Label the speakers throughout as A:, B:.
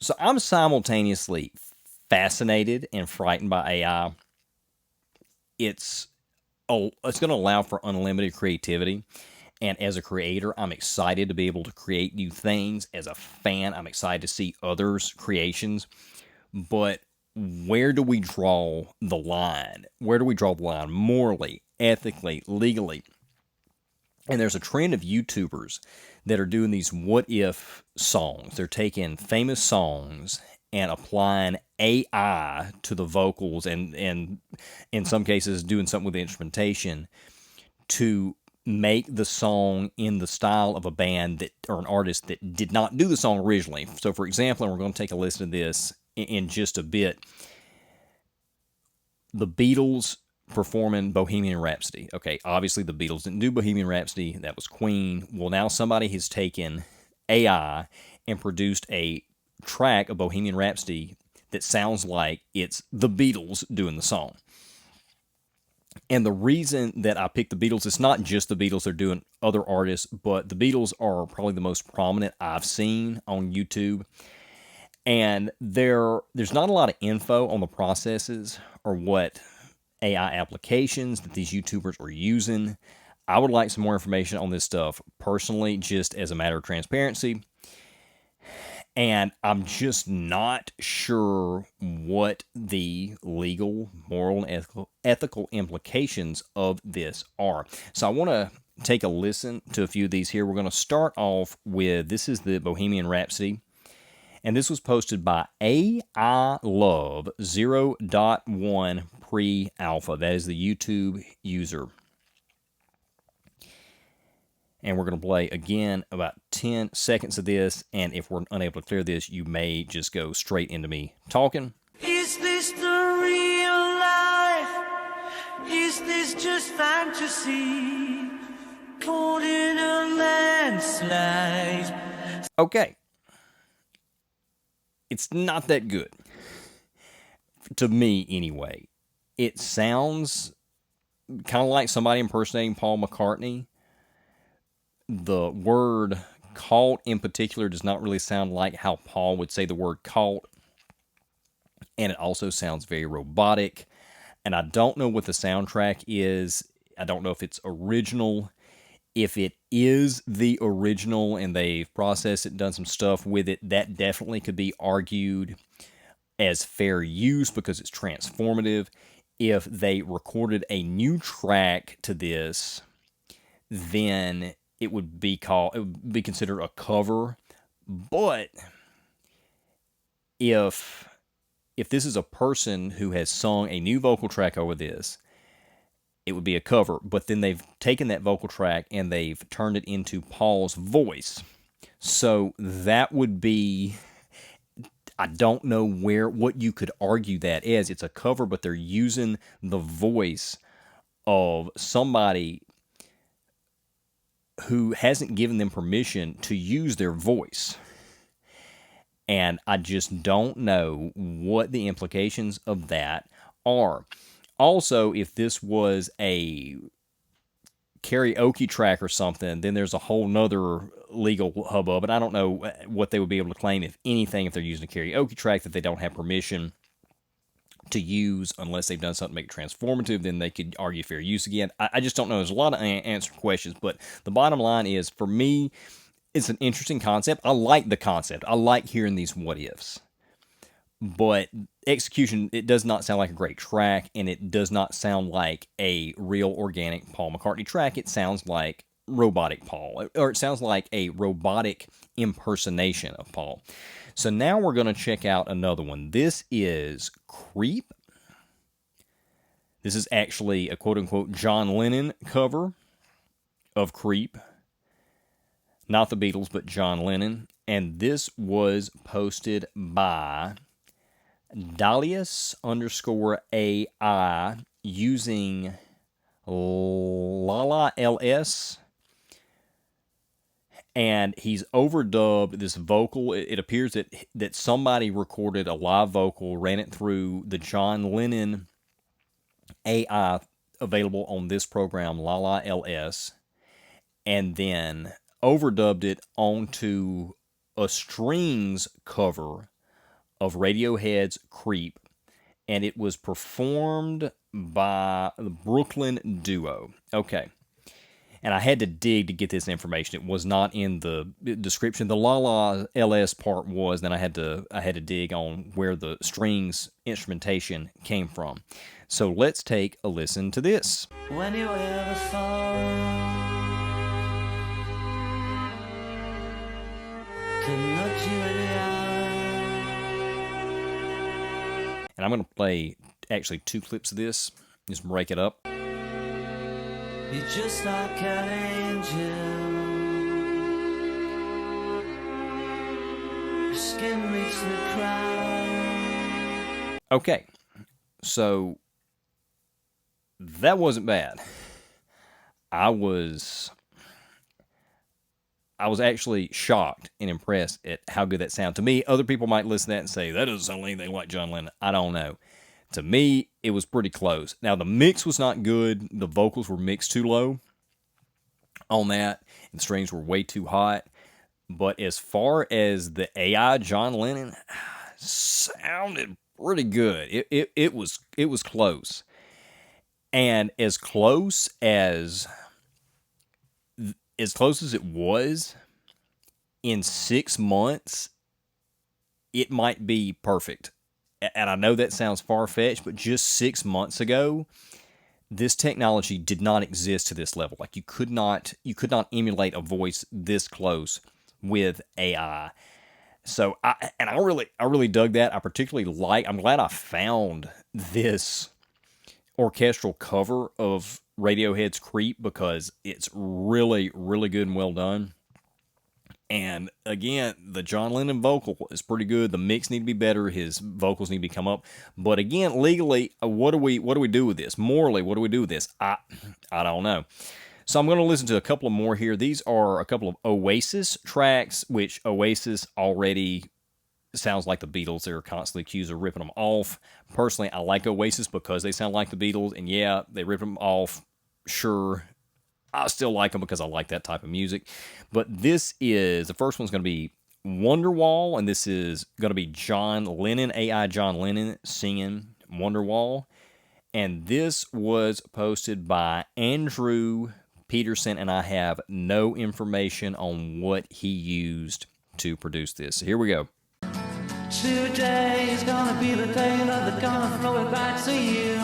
A: So I'm simultaneously fascinated and frightened by AI. It's it's going to allow for unlimited creativity. And as a creator, I'm excited to be able to create new things. As a fan, I'm excited to see others' creations. But where do we draw the line? Where do we draw the line morally, ethically, legally? And there's a trend of YouTubers that are doing these what if songs. They're taking famous songs and applying AI to the vocals and in some cases doing something with the instrumentation to make the song in the style of a band that or an artist that did not do the song originally. So for example, and we're going to take a listen to this in just a bit, the Beatles performing Bohemian Rhapsody. Okay, obviously the Beatles didn't do Bohemian Rhapsody, that was Queen. Well, now somebody has taken AI and produced a track of Bohemian Rhapsody that sounds like it's the Beatles doing the song. And the reason that I picked the Beatles, it's not just the Beatles, they're doing other artists, but the Beatles are probably the most prominent I've seen on YouTube. And there's not a lot of info on the processes or what AI applications that these YouTubers are using. I would like some more information on this stuff personally, just as a matter of transparency. And I'm just not sure what the legal, moral, and ethical implications of this are. So I want to take a listen to a few of these here. We're going to start off with this is the Bohemian Rhapsody. And this was posted by AI Love 0.1 pre alpha. That is the YouTube user. And we're going to play again about 10 seconds of this. And if we're unable to clear this, you may just go straight into me talking.
B: Is this the real life? Is this just fantasy? Caught in a landslide.
A: Okay. It's not that good. To me, anyway. It sounds kind of like somebody impersonating Paul McCartney. The word caught in particular does not really sound like how Paul would say the word caught. And it also sounds very robotic. And I don't know what the soundtrack is. I don't know if it's original. If it is the original and they've processed it and done some stuff with it, that definitely could be argued as fair use because it's transformative. If they recorded a new track to this, then it would be considered a cover. But if this is a person who has sung a new vocal track over this, it would be a cover. But then they've taken that vocal track and they've turned it into Paul's voice. So that would be, I don't know what you could argue that is. It's a cover, but they're using the voice of somebody who hasn't given them permission to use their voice. And I just don't know what the implications of that are. Also, if this was a karaoke track or something, then there's a whole nother legal hubbub. And I don't know what they would be able to claim, if anything, if they're using a karaoke track that they don't have permission to use unless they've done something to make it transformative. Then they could argue fair use again. I just don't know. There's a lot of answered questions, but the bottom line is, for me, it's an interesting concept. I like the concept. I like hearing these what ifs. But execution, it does not sound like a great track, and it does not sound like a real organic Paul McCartney track. It sounds like robotic Paul, or it sounds like a robotic impersonation of Paul. So now we're going to check out another one. This is Creep. This is actually a quote-unquote John Lennon cover of Creep. Not the Beatles, but John Lennon. And this was posted by Dalius_AI using Lala LS. And he's overdubbed this vocal. It appears that somebody recorded a live vocal, ran it through the John Lennon AI available on this program, Lala LS, and then overdubbed it onto a strings cover of Radiohead's Creep, and it was performed by the Brooklyn duo. Okay. And I had to dig to get this information. It was not in the description. The La La LS part was. Then I had to dig on where the strings instrumentation came from. So let's take a listen to this.
B: When you ever thought to look you in the eye.
A: And I'm going to play actually 2 clips of this. Just break it up.
B: You're just like an angel. Your skin makes me cry.
A: Okay, so that wasn't bad. I was actually shocked and impressed at how good that sounded. To me, other people might listen to that and say, that doesn't sound anything like John Lennon. I don't know. To me, it was pretty close. Now, the mix was not good. The vocals were mixed too low on that, and the strings were way too hot. But as far as the AI John Lennon, sounded pretty good. It was close. And as close as it was, in 6 months, it might be perfect. And I know that sounds far-fetched, but just 6 months ago, this technology did not exist to this level. Like you could not emulate a voice this close with AI. So I really dug that. I particularly I'm glad I found this orchestral cover of Radiohead's Creep because it's really, really good and well done. And again, the John Lennon vocal is pretty good. The mix need to be better. His vocals need to come up. But again, legally, what do we do with this? Morally, what do we do with this? I don't know. So I'm going to listen to a couple of more here. These are a couple of Oasis tracks, which Oasis already sounds like the Beatles. They're constantly accused of ripping them off. Personally, I like Oasis because they sound like the Beatles. And yeah, they rip them off. Sure. I still like them because I like that type of music. But the first one's going to be Wonderwall, and this is going to be John Lennon, AI John Lennon, singing Wonderwall. And this was posted by Andrew Peterson, and I have no information on what he used to produce this. So here we go.
B: Today is gonna be the day that they're gonna throw it back to you.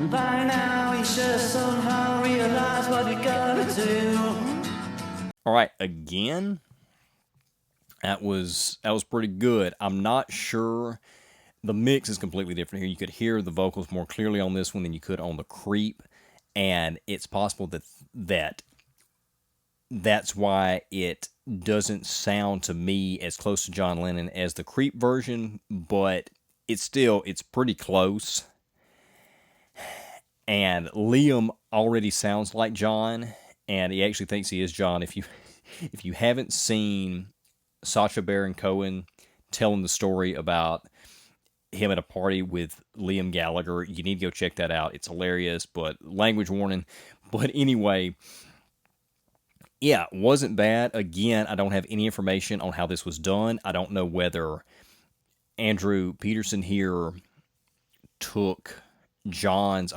B: By now you should have somehow realized what you gotta do.
A: All right, again, that was pretty good. I'm not sure. The mix is completely different here. You could hear the vocals more clearly on this one than you could on the Creep, and it's possible that's why it doesn't sound to me as close to John Lennon as the Creep version, but it's pretty close. And Liam already sounds like John, and he actually thinks he is John. If you haven't seen Sacha Baron Cohen telling the story about him at a party with Liam Gallagher, you need to go check that out. It's hilarious, but language warning. But anyway, yeah, wasn't bad. Again, I don't have any information on how this was done. I don't know whether Andrew Peterson here took Liam's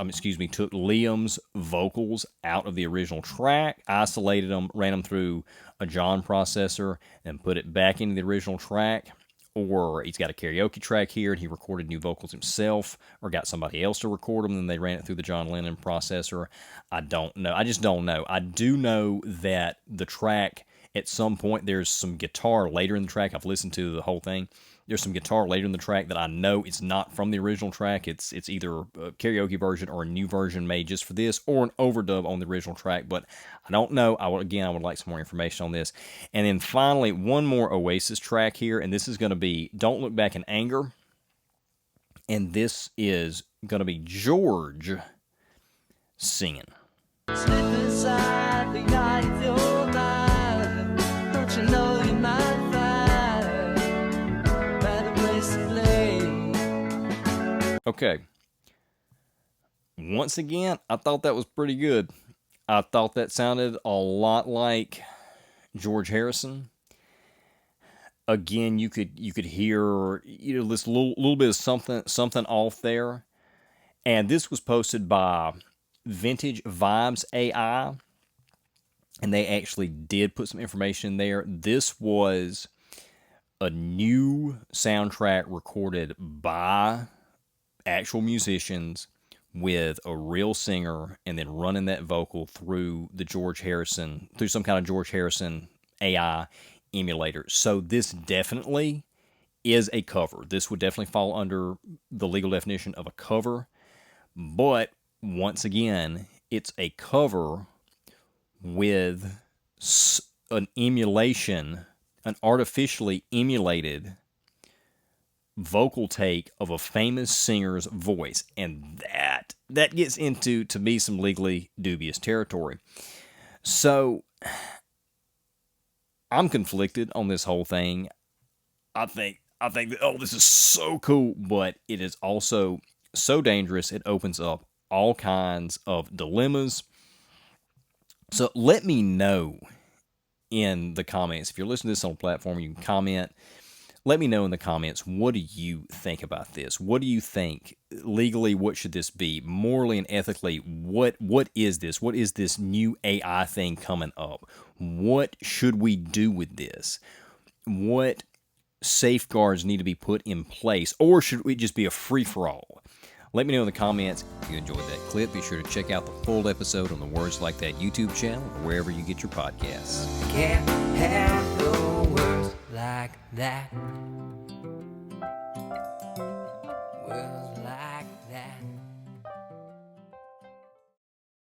A: vocals out of the original track, isolated them, ran them through a John processor, and put it back into the original track. Or he's got a karaoke track here and he recorded new vocals himself, or got somebody else to record them and they ran it through the John Lennon processor. I don't know. I just don't know. I do know that the track, at some point, there's some guitar later in the track. I've listened to the whole thing. There's some guitar later in the track that I know it's not from the original track. It's either a karaoke version or a new version made just for this, or an overdub on the original track. But I don't know. I would like some more information on this. And then finally, one more Oasis track here, and this is going to be Don't Look Back in Anger. And this is going to be George singing.
B: Slip inside the eye of your mind. Don't you know you might find better place to play.
A: Okay. Once again, I thought that was pretty good. I thought that sounded a lot like George Harrison. again, you could hear this little bit of something off there. And this was posted by Vintage Vibes AI, and they actually did put some information in there. This was a new soundtrack recorded by actual musicians with a real singer, and then running that vocal through some kind of George Harrison AI emulator. So this definitely is a cover. This would definitely fall under the legal definition of a cover. But once again, it's a cover with an emulation, an artificially emulated vocal take of a famous singer's voice. And that gets into, to me, some legally dubious territory. So I'm conflicted on this whole thing. I think that, oh, this is so cool, but it is also so dangerous. It opens up all kinds of dilemmas. So let me know in the comments. If you're listening to this on a platform, you can comment. Let me know in the comments, what do you think about this? What do you think legally? What should this be? Morally and ethically, what is this? What is this new AI thing coming up? What should we do with this? What safeguards need to be put in place? Or should we just be a free-for-all? Let me know in the comments. If you enjoyed that clip, be sure to check out the full episode on the Words Like That YouTube channel or wherever you get your podcasts.
B: Can't have no words like that.